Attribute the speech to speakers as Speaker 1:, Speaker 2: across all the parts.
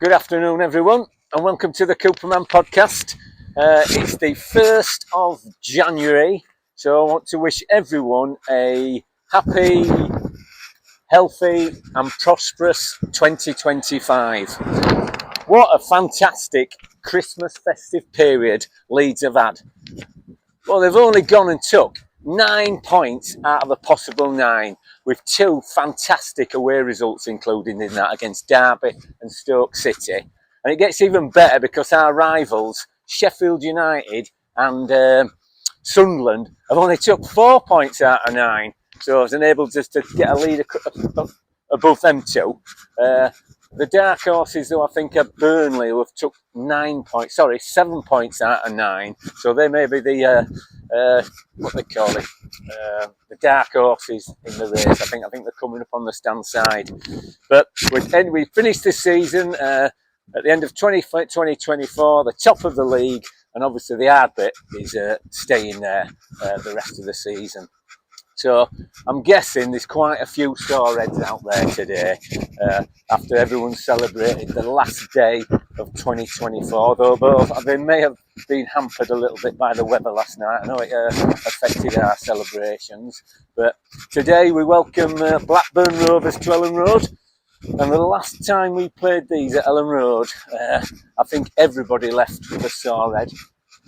Speaker 1: Good afternoon, everyone, and welcome to the Cooperman podcast. It's the 1st of January, so I want to wish everyone a happy, healthy, and prosperous 2025. What a fantastic Christmas festive period Leeds have had. Well, they've only gone and took 9 points out of a possible 9, with 2 fantastic away results included in that against Derby and Stoke City. And it gets even better because our rivals, Sheffield United and Sunderland, have only took 4 points out of 9. So it's enabled us to get a lead above them two. The dark horses, though, I think are Burnley, who have took 7 points out of 9. So they may be the what they call it, the dark horses in the race. I think they're coming up on the stand side. But we finished this season at the end of 2024, the top of the league, and obviously the hard bit is staying there the rest of the season. So I'm guessing there's quite a few sore heads out there today after everyone celebrated the last day of 2024, though they may have been hampered a little bit by the weather last night. I know it affected our celebrations, but today we welcome Blackburn Rovers to Ellen Road. And the last time we played these at Ellen Road, I think everybody left with a sore head,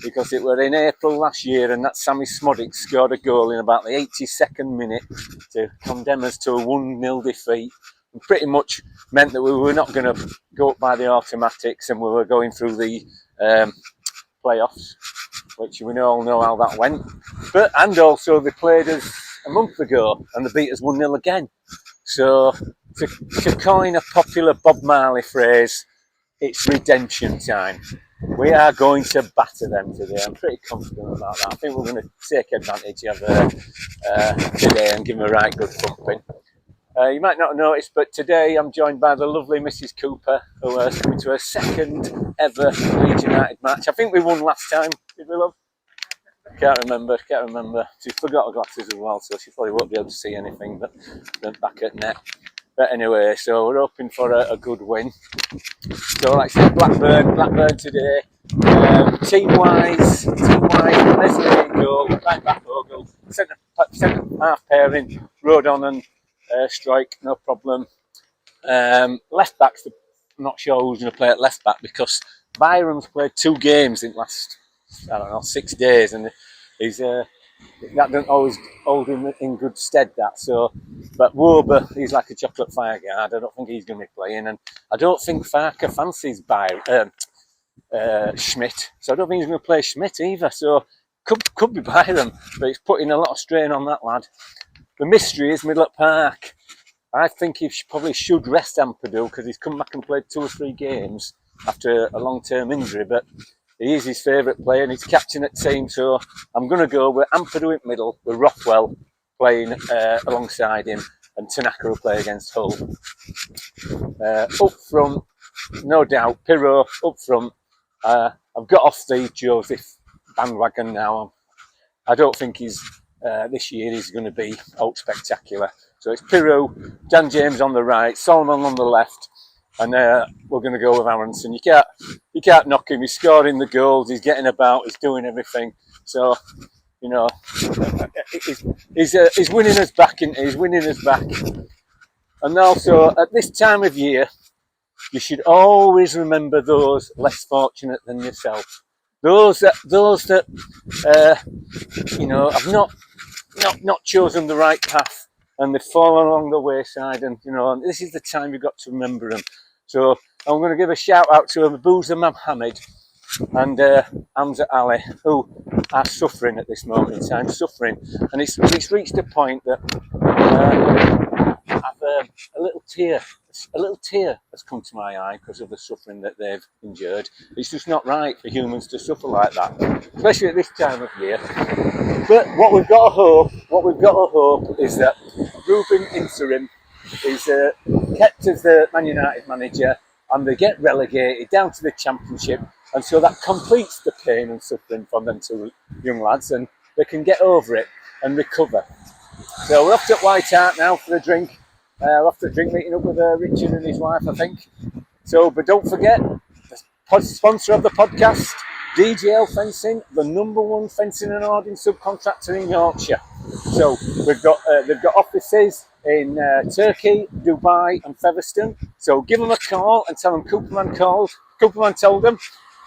Speaker 1: because it were in April last year, and that Sammy Smodic scored a goal in about the 82nd minute to condemn us to a 1-0 defeat, and pretty much meant that we were not going to go up by the automatics, and we were going through the playoffs, which we all know how that went. And also they played us a month ago and they beat us 1-0 again. So to coin a popular Bob Marley phrase, it's redemption time. We are going to batter them today. I'm pretty confident about that. I think we're going to take advantage of today and give them a right good thumping. You might not have noticed, but today I'm joined by the lovely Mrs. Cooper, who is coming to her second ever Leeds United match. I think we won last time, did we, love? Can't remember. She's forgot her glasses as well, so she probably won't be able to see anything but back at net. But anyway, so we're hoping for a good win. So like I said, Blackburn today. Team-wise, Leslie in goal, right back Ogle, centre half pairing, Rodon and Strike, no problem. Left backs, I'm not sure who's going to play at left back, because Byram's played 2 games in the last, 6 days, and he's that doesn't always hold him in good stead, that. So, but Wober, he's like a chocolate fireguard. I don't think he's going to be playing, and I don't think Farker fancies Schmidt, so I don't think he's going to play Schmidt either. So could be Byram, but he's putting a lot of strain on that lad. The mystery is Middlett Park. I think he probably should rest Ampadu, because he's come back and played 2 or 3 games after a long-term injury, but he is his favourite player and he's captain at team, so I'm going to go with Ampadu in middle, with Rothwell playing alongside him, and Tanaka will play against Hull. Up front, no doubt, Pirro up front. I've got off the Joseph bandwagon now. I don't think this year he's going to be out spectacular. So it's Pirro, Dan James on the right, Solomon on the left, and we're going to go with Aronson. You can't knock him. He's scoring the goals. He's getting about. He's doing everything. So, he's winning us back. He's winning us back. And also, at this time of year, you should always remember those less fortunate than yourself. Those that have not chosen the right path, and they've fallen along the wayside, and this is the time you've got to remember them. So I'm going to give a shout out to Abuza Mohammed and Hamza Ali, who are suffering at this moment in time, and it's reached a point that a little tear has come to my eye because of the suffering that they've endured. It's just not right for humans to suffer like that, especially at this time of year. But what we've got to hope is that Ruben Interim is kept as the Man United manager, and they get relegated down to the Championship, and so that completes the pain and suffering from them 2 young lads, and they can get over it and recover. So we're off to White Hart now for a drink. We're off to a drink meeting up with Richard and his wife, I think. So, but don't forget, the sponsor of the podcast, DJL Fencing, the #1 fencing and hoarding subcontractor in Yorkshire. So they've got offices in Turkey, Dubai, and Featherstone. So give them a call and tell them Cooperman told them,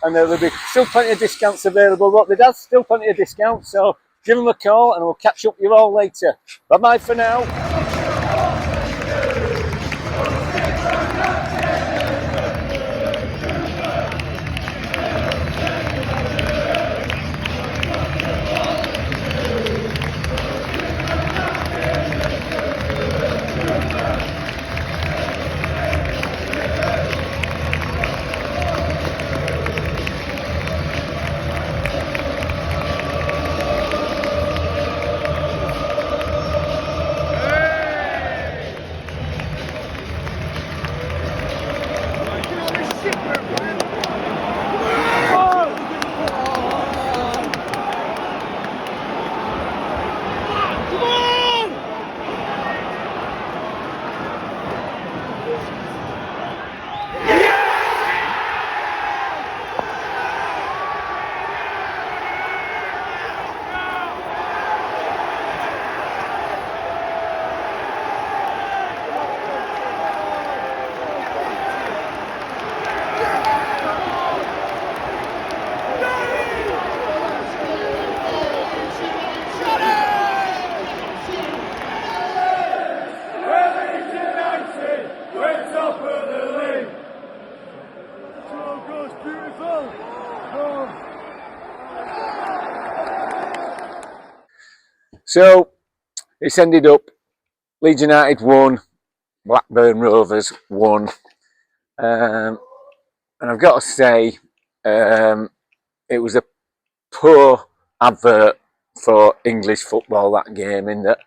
Speaker 1: and there'll be still plenty of discounts available. Look, there's still plenty of discounts. So give them a call, and we'll catch up with you all later. Bye bye for now. So it's ended up Leeds United won, Blackburn Rovers won, and I've got to say it was a poor advert for English football, that game, in that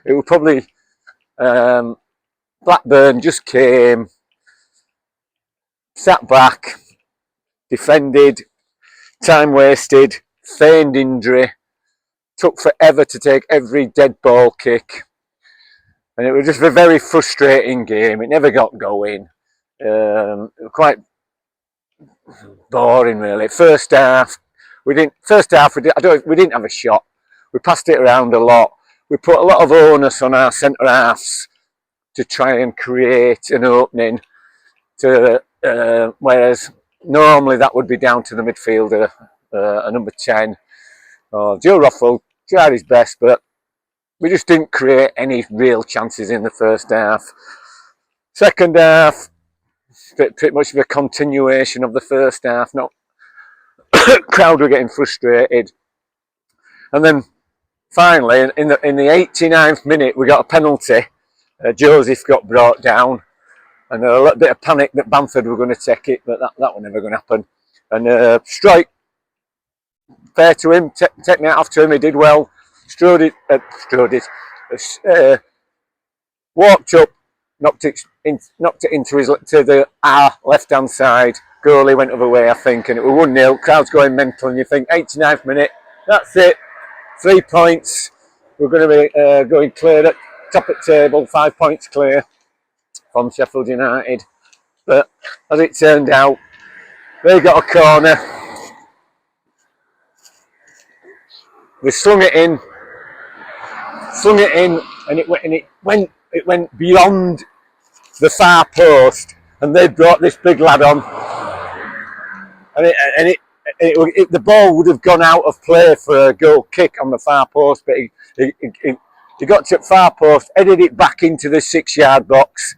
Speaker 1: it was probably Blackburn just came, sat back, defended, time wasted, feigned injury, took forever to take every dead ball kick, and it was just a very frustrating game. It never got going. Quite boring, really. First half, we didn't have a shot. We passed it around a lot. We put a lot of onus on our centre halves to try and create an opening. Whereas normally that would be down to the midfielder, a number 10. Joe Roffel tried his best, but we just didn't create any real chances in the first half. Second half, pretty much of a continuation of the first half. Not crowd were getting frustrated, and then finally, in the 89th minute, we got a penalty. Joseph got brought down, and a little bit of panic that Bamford were going to take it, but that was never going to happen. And Strike, fair to him, taking it off to him, he did well. Walked up, knocked it into our left-hand side. Goalie went other way, I think, and it was 1-0. Crowd's going mental, and you think 89th minute, that's it, 3 points. We're going to be going clear at top of the table, 5 points clear from Sheffield United. But as it turned out, they got a corner. They slung it in, and it went beyond the far post, and they brought this big lad on, and the ball would have gone out of play for a goal kick on the far post, but he got to the far post, headed it back into the 6-yard box.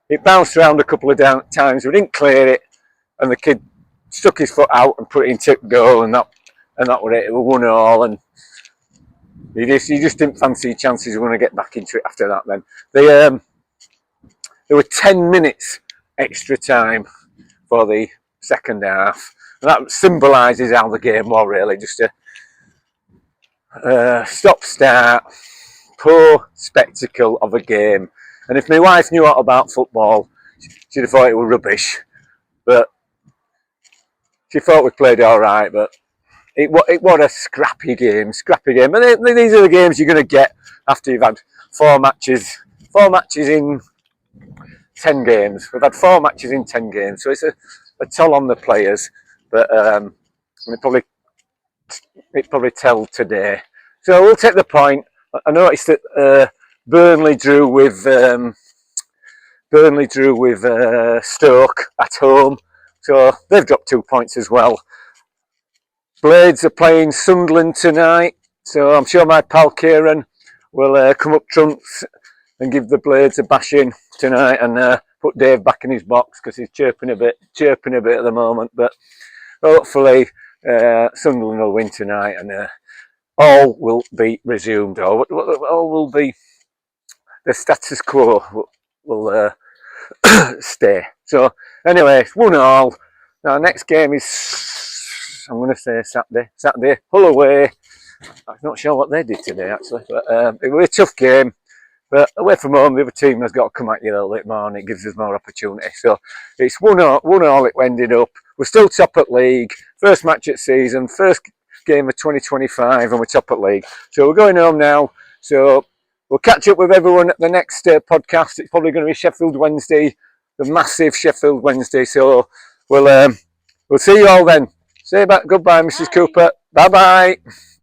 Speaker 1: It bounced around a couple of times. We didn't clear it, and the kid stuck his foot out and put it into goal, and that was it. It was 1-1, and he just didn't fancy chances. We were going to get back into it after that. Then there were 10 minutes extra time for the second half. And that symbolises how the game was, really. Just a stop-start, poor spectacle of a game. And if my wife knew all about football, she'd have thought it was rubbish. But she thought we played all right. But it was a scrappy game. And these are the games you're going to get after you've had four matches in 10 games. We've had 4 matches in 10 games, so it's a toll on the players. But it probably tell today. So we'll take the point. I noticed that Burnley drew with Stoke at home, so they've dropped 2 points as well. Blades are playing Sunderland tonight, so I'm sure my pal Kieran will come up trumps and give the Blades a bashing tonight, and put Dave back in his box because he's chirping a bit at the moment. But hopefully Sunderland will win tonight, and all will be resumed, or all will be the status quo will stay. So anyway, 1-1. Now next game is, I'm going to say Saturday, Hull away. I'm not sure what they did today actually, but it will be a tough game. But away from home, the other team has got to come at you a little bit more, and it gives us more opportunity. So it's 1-1 it ended up. We're still top at league. First match at season, first game of 2025, and we're top at league. So we're going home now. So we'll catch up with everyone at the next podcast. It's probably going to be Sheffield Wednesday, the massive Sheffield Wednesday. So we'll see you all then. Say goodbye, Mrs. Cooper. Bye bye.